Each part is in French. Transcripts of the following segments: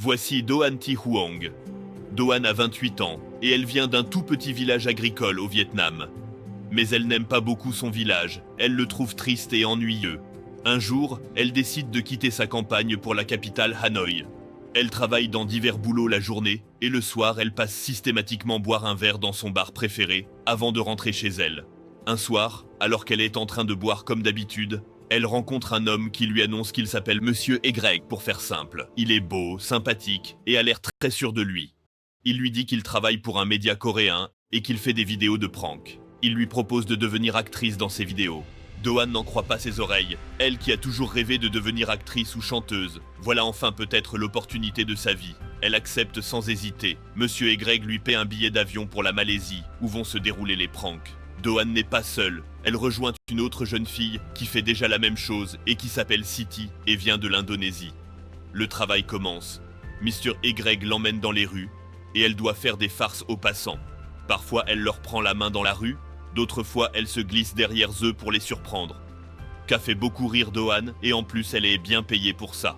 Voici Doan Thi Huong. Doan a 28 ans et elle vient d'un tout petit village agricole au Vietnam. Mais elle n'aime pas beaucoup son village, elle le trouve triste et ennuyeux. Un jour, elle décide de quitter sa campagne pour la capitale Hanoï. Elle travaille dans divers boulots la journée et le soir, elle passe systématiquement boire un verre dans son bar préféré avant de rentrer chez elle. Un soir, alors qu'elle est en train de boire comme d'habitude, elle rencontre un homme qui lui annonce qu'il s'appelle Monsieur Y pour faire simple. Il est beau, sympathique et a l'air très sûr de lui. Il lui dit qu'il travaille pour un média coréen et qu'il fait des vidéos de prank. Il lui propose de devenir actrice dans ses vidéos. Doan n'en croit pas ses oreilles. Elle qui a toujours rêvé de devenir actrice ou chanteuse. Voilà enfin peut-être l'opportunité de sa vie. Elle accepte sans hésiter. Monsieur Y lui paie un billet d'avion pour la Malaisie, où vont se dérouler les pranks. Doan n'est pas seule. Elle rejoint une autre jeune fille qui fait déjà la même chose et qui s'appelle Siti et vient de l'Indonésie. Le travail commence. Mr. Y l'emmène dans les rues et elle doit faire des farces aux passants. Parfois, elle leur prend la main dans la rue, d'autres fois, elle se glisse derrière eux pour les surprendre. Qu'a fait beaucoup rire Doan et en plus, elle est bien payée pour ça.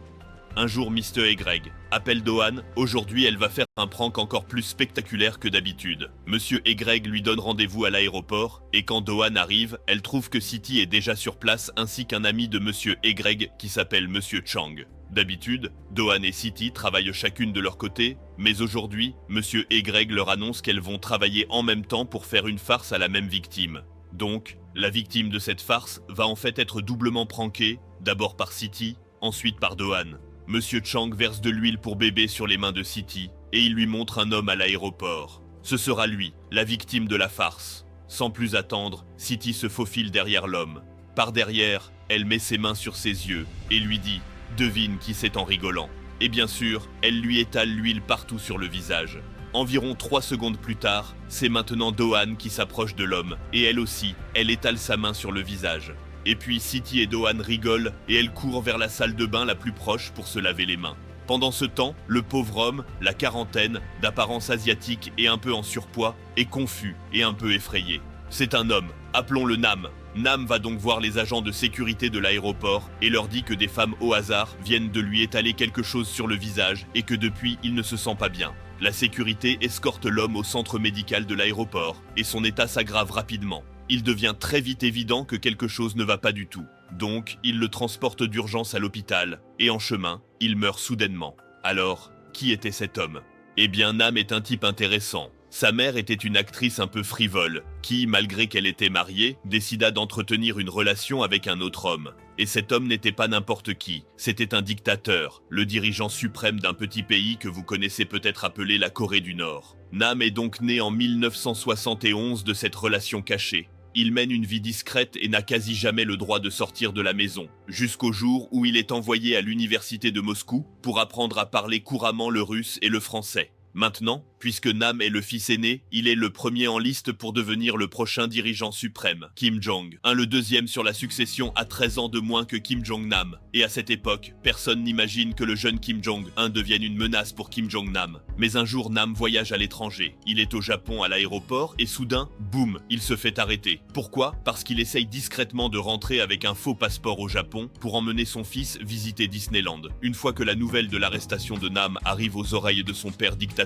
Un jour, Mr. Y appelle Doan. Aujourd'hui, elle va faire un prank encore plus spectaculaire que d'habitude. Monsieur Y lui donne rendez-vous à l'aéroport et quand Doan arrive, elle trouve que Siti est déjà sur place ainsi qu'un ami de Monsieur Y qui s'appelle Monsieur Chang. D'habitude, Doan et Siti travaillent chacune de leur côté, mais aujourd'hui, Monsieur Y leur annonce qu'elles vont travailler en même temps pour faire une farce à la même victime. Donc, la victime de cette farce va en fait être doublement prankée, d'abord par Siti, ensuite par Doan. Monsieur Chang verse de l'huile pour bébé sur les mains de Siti et il lui montre un homme à l'aéroport. Ce sera lui, la victime de la farce. Sans plus attendre, Siti se faufile derrière l'homme. Par derrière, elle met ses mains sur ses yeux et lui dit « Devine qui c'est en rigolant ». Et bien sûr, elle lui étale l'huile partout sur le visage. Environ 3 secondes plus tard, c'est maintenant Doan qui s'approche de l'homme et elle aussi, elle étale sa main sur le visage. Et puis Siti et Doan rigolent et elles courent vers la salle de bain la plus proche pour se laver les mains. Pendant ce temps, le pauvre homme, la quarantaine, d'apparence asiatique et un peu en surpoids, est confus et un peu effrayé. C'est un homme, appelons-le Nam. Nam va donc voir les agents de sécurité de l'aéroport et leur dit que des femmes au hasard viennent de lui étaler quelque chose sur le visage et que depuis il ne se sent pas bien. La sécurité escorte l'homme au centre médical de l'aéroport et son état s'aggrave rapidement. Il devient très vite évident que quelque chose ne va pas du tout. Donc, il le transporte d'urgence à l'hôpital et en chemin, il meurt soudainement. Alors, qui était cet homme? Eh bien, Nam est un type intéressant. Sa mère était une actrice un peu frivole, qui, malgré qu'elle était mariée, décida d'entretenir une relation avec un autre homme. Et cet homme n'était pas n'importe qui, c'était un dictateur, le dirigeant suprême d'un petit pays que vous connaissez peut-être appelé la Corée du Nord. Nam est donc né en 1971 de cette relation cachée. Il mène une vie discrète et n'a quasi jamais le droit de sortir de la maison, jusqu'au jour où il est envoyé à l'université de Moscou pour apprendre à parler couramment le russe et le français. Maintenant, puisque Nam est le fils aîné, il est le premier en liste pour devenir le prochain dirigeant suprême, Kim Jong. Le deuxième sur la succession a 13 ans de moins que Kim Jong-nam. Et à cette époque, personne n'imagine que le jeune Kim Jong-un devienne une menace pour Kim Jong-nam. Mais un jour, Nam voyage à l'étranger. Il est au Japon à l'aéroport et soudain, boum, il se fait arrêter. Pourquoi? Parce qu'il essaye discrètement de rentrer avec un faux passeport au Japon pour emmener son fils visiter Disneyland. Une fois que la nouvelle de l'arrestation de Nam arrive aux oreilles de son père dictateur,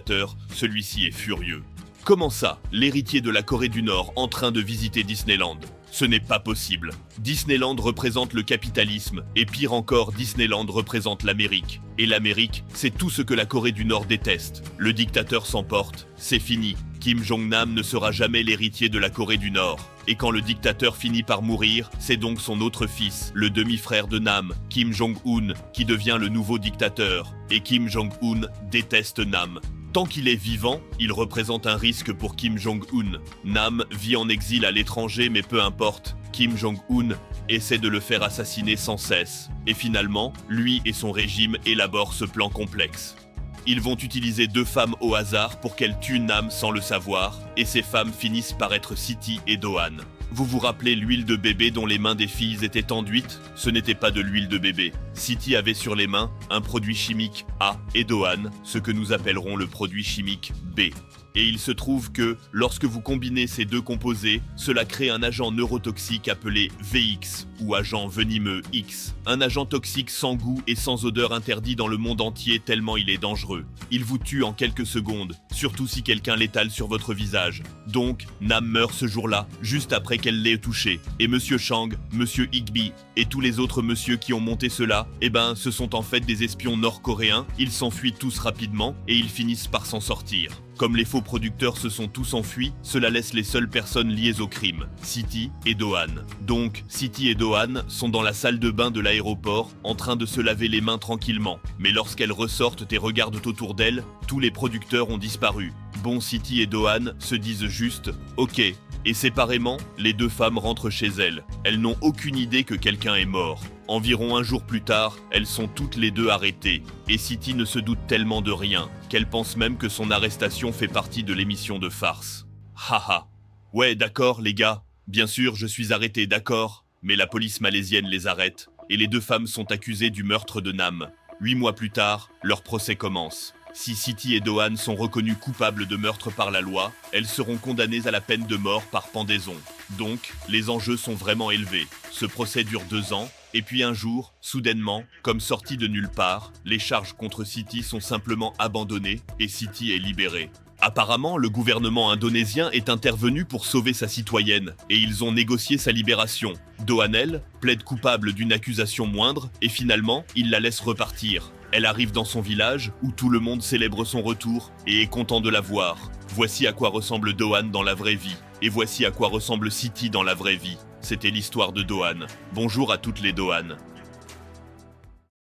celui-ci est furieux. Comment ça, l'héritier de la Corée du Nord en train de visiter Disneyland? Ce n'est pas possible. Disneyland représente le capitalisme, et pire encore, Disneyland représente l'Amérique. Et l'Amérique, c'est tout ce que la Corée du Nord déteste. Le dictateur s'emporte, c'est fini. Kim Jong-nam ne sera jamais l'héritier de la Corée du Nord. Et quand le dictateur finit par mourir, c'est donc son autre fils, le demi-frère de Nam, Kim Jong-un, qui devient le nouveau dictateur. Et Kim Jong-un déteste Nam. Tant qu'il est vivant, il représente un risque pour Kim Jong-un. Nam vit en exil à l'étranger, mais peu importe. Kim Jong-un essaie de le faire assassiner sans cesse. Et finalement, lui et son régime élaborent ce plan complexe. Ils vont utiliser 2 femmes au hasard pour qu'elles tuent Nam sans le savoir, et ces femmes finissent par être Siti et Doan. Vous vous rappelez l'huile de bébé dont les mains des filles étaient enduites? Ce n'était pas de l'huile de bébé. Siti avait sur les mains un produit chimique A et Doan, ce que nous appellerons le produit chimique B. Et il se trouve que, lorsque vous combinez ces deux composés, cela crée un agent neurotoxique appelé VX, ou agent venimeux X. Un agent toxique sans goût et sans odeur interdit dans le monde entier tellement il est dangereux. Il vous tue en quelques secondes, surtout si quelqu'un l'étale sur votre visage. Donc, Nam meurt ce jour-là, juste après qu'elle l'ait touché. Et Monsieur Chang, Monsieur Higby et tous les autres monsieur qui ont monté cela, eh ben, ce sont en fait des espions nord-coréens. Ils s'enfuient tous rapidement et ils finissent par s'en sortir. Comme les faux producteurs se sont tous enfuis, cela laisse les seules personnes liées au crime, Siti et Do-han. Donc, Siti et Do-han sont dans la salle de bain de l'aéroport, en train de se laver les mains tranquillement. Mais lorsqu'elles ressortent et regardent autour d'elles, tous les producteurs ont disparu. Bon, Siti et Do-han se disent juste « Ok ». Et séparément, les deux femmes rentrent chez elles. Elles n'ont aucune idée que quelqu'un est mort. Environ un jour plus tard, elles sont toutes les deux arrêtées. Et Siti ne se doute tellement de rien, qu'elle pense même que son arrestation fait partie de l'émission de farce. Haha. Ouais, d'accord les gars. Bien sûr, je suis arrêté, d'accord. Mais la police malaisienne les arrête. Et les deux femmes sont accusées du meurtre de Nam. 8 mois plus tard, leur procès commence. Si Siti et Do-han sont reconnus coupables de meurtre par la loi, elles seront condamnées à la peine de mort par pendaison. Donc, les enjeux sont vraiment élevés. Ce procès dure 2 ans, et puis un jour, soudainement, comme sorti de nulle part, les charges contre Siti sont simplement abandonnées et Siti est libérée. Apparemment, le gouvernement indonésien est intervenu pour sauver sa citoyenne, et ils ont négocié sa libération. Do-han, elle, plaide coupable d'une accusation moindre, et finalement, il la laisse repartir. Elle arrive dans son village, où tout le monde célèbre son retour, et est content de la voir. Voici à quoi ressemble Do-han dans la vraie vie, et voici à quoi ressemble Siti dans la vraie vie. C'était l'histoire de Do-han. Bonjour à toutes les Do-han.